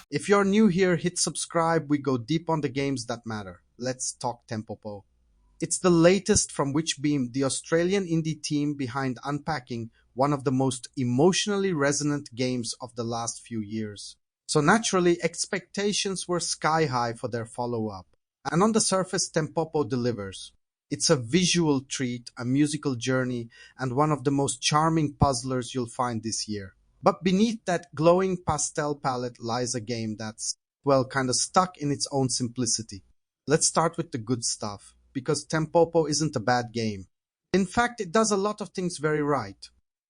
If you're new here, hit subscribe. We go deep on the games that matter. Let's talk Tempopo. It's the latest from Witchbeam, the Australian indie team behind Unpacking, one of the most emotionally resonant games of the last few years. So naturally, expectations were sky high for their follow-up. And on the surface, Tempopo delivers. It's a visual treat, a musical journey, and one of the most charming puzzlers you'll find this year. But beneath that glowing pastel palette lies a game that's, well, kind of stuck in its own simplicity. Let's start with the good stuff, because Tempopo isn't a bad game. In fact, it does a lot of things very right.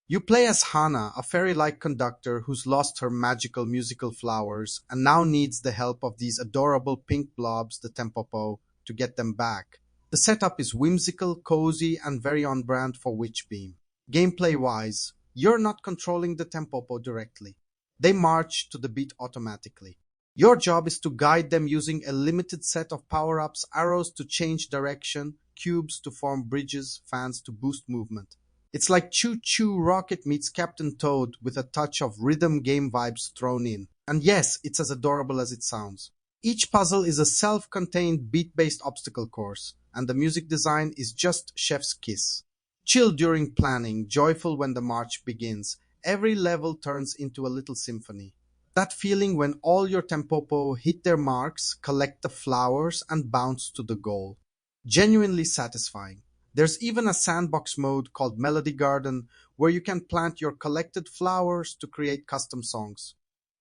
You play as Hana, a fairy-like conductor who's lost her magical musical flowers and now needs the help of these adorable pink blobs, the Tempopo, to get them back. The setup is whimsical, cozy, and very on brand for Witchbeam. Gameplay-wise, you're not controlling the Tempopo directly. They march to the beat automatically. Your job is to guide them using a limited set of power-ups, arrows to change direction, cubes to form bridges, fans to boost movement. It's like Choo Choo Rocket meets Captain Toad with a touch of rhythm game vibes thrown in. And yes, it's as adorable as it sounds. Each puzzle is a self-contained beat-based obstacle course, and the music design is just chef's kiss. Chill during planning, joyful when the march begins. Every level turns into a little symphony. That feeling when all your Tempopo hit their marks, collect the flowers, and bounce to the goal. Genuinely satisfying. There's even a sandbox mode called Melody Garden where you can plant your collected flowers to create custom songs.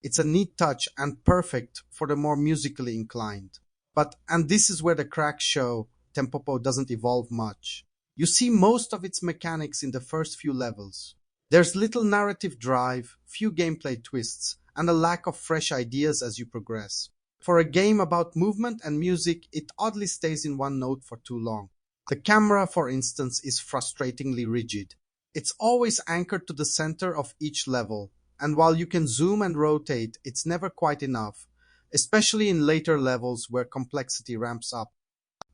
It's a neat touch and perfect for the more musically inclined. And this is where the cracks show, Tempopo doesn't evolve much. You see most of its mechanics in the first few levels. There's little narrative drive, few gameplay twists, and a lack of fresh ideas as you progress. For a game about movement and music, it oddly stays in one note for too long. The camera, for instance, is frustratingly rigid. It's always anchored to the center of each level, and while you can zoom and rotate, it's never quite enough, especially in later levels where complexity ramps up.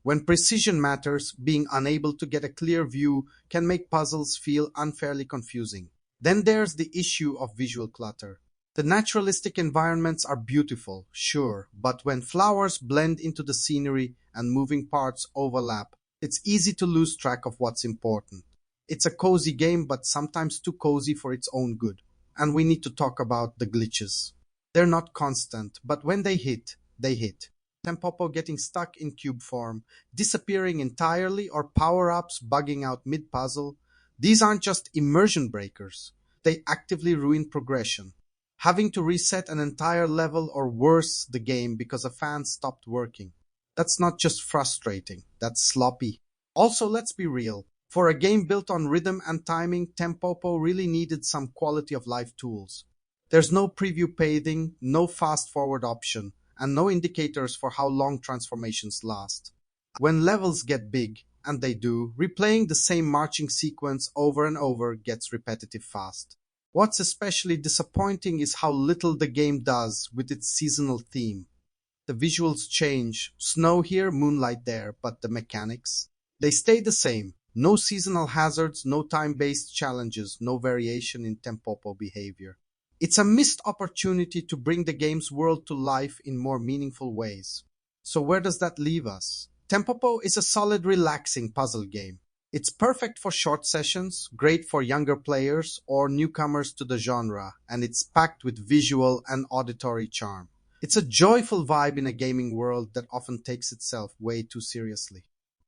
When precision matters, being unable to get a clear view can make puzzles feel unfairly confusing. Then there's the issue of visual clutter. The naturalistic environments are beautiful, sure, but when flowers blend into the scenery and moving parts overlap, it's easy to lose track of what's important. It's a cozy game, but sometimes too cozy for its own good. And we need to talk about the glitches. They're not constant, but when they hit, they hit. Tempopo getting stuck in cube form, disappearing entirely, or power-ups bugging out mid-puzzle. These aren't just immersion breakers. They actively ruin progression. Having to reset an entire level or worse the game because a fan stopped working. That's not just frustrating, that's sloppy. Also, let's be real. For a game built on rhythm and timing, Tempopo really needed some quality of life tools. There's no preview paving, no fast forward option, and no indicators for how long transformations last. When levels get big, and they do, replaying the same marching sequence over and over gets repetitive fast. What's especially disappointing is how little the game does with its seasonal theme. The visuals change, snow here, moonlight there, but the mechanics? They stay the same. No seasonal hazards, no time-based challenges, no variation in Tempopo behavior. It's a missed opportunity to bring the game's world to life in more meaningful ways. So where does that leave us? Tempopo is a solid, relaxing puzzle game. It's perfect for short sessions, great for younger players or newcomers to the genre, and it's packed with visual and auditory charm. It's a joyful vibe in a gaming world that often takes itself way too seriously.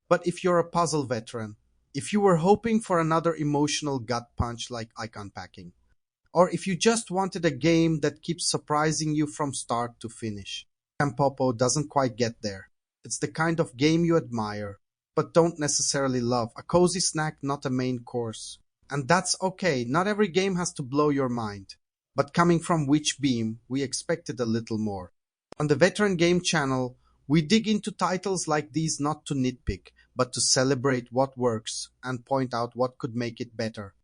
But if you're a puzzle veteran, if you were hoping for another emotional gut punch like Unpacking, or if you just wanted a game that keeps surprising you from start to finish, Tempopo doesn't quite get there. It's the kind of game you admire, but don't necessarily love. A cozy snack, not a main course. And that's okay, not every game has to blow your mind. But coming from Witchbeam, we expected a little more. On the Veteran Game channel, we dig into titles like these not to nitpick, but to celebrate what works and point out what could make it better.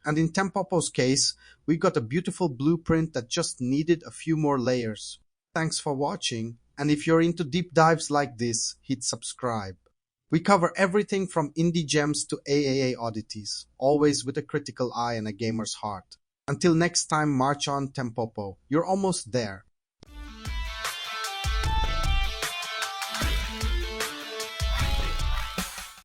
And in Tempopo's case, we got a beautiful blueprint that just needed a few more layers. Thanks for watching, and if you're into deep dives like this, hit subscribe. We cover everything from indie gems to AAA oddities, always with a critical eye and a gamer's heart. Until next time, march on Tempopo. You're almost there.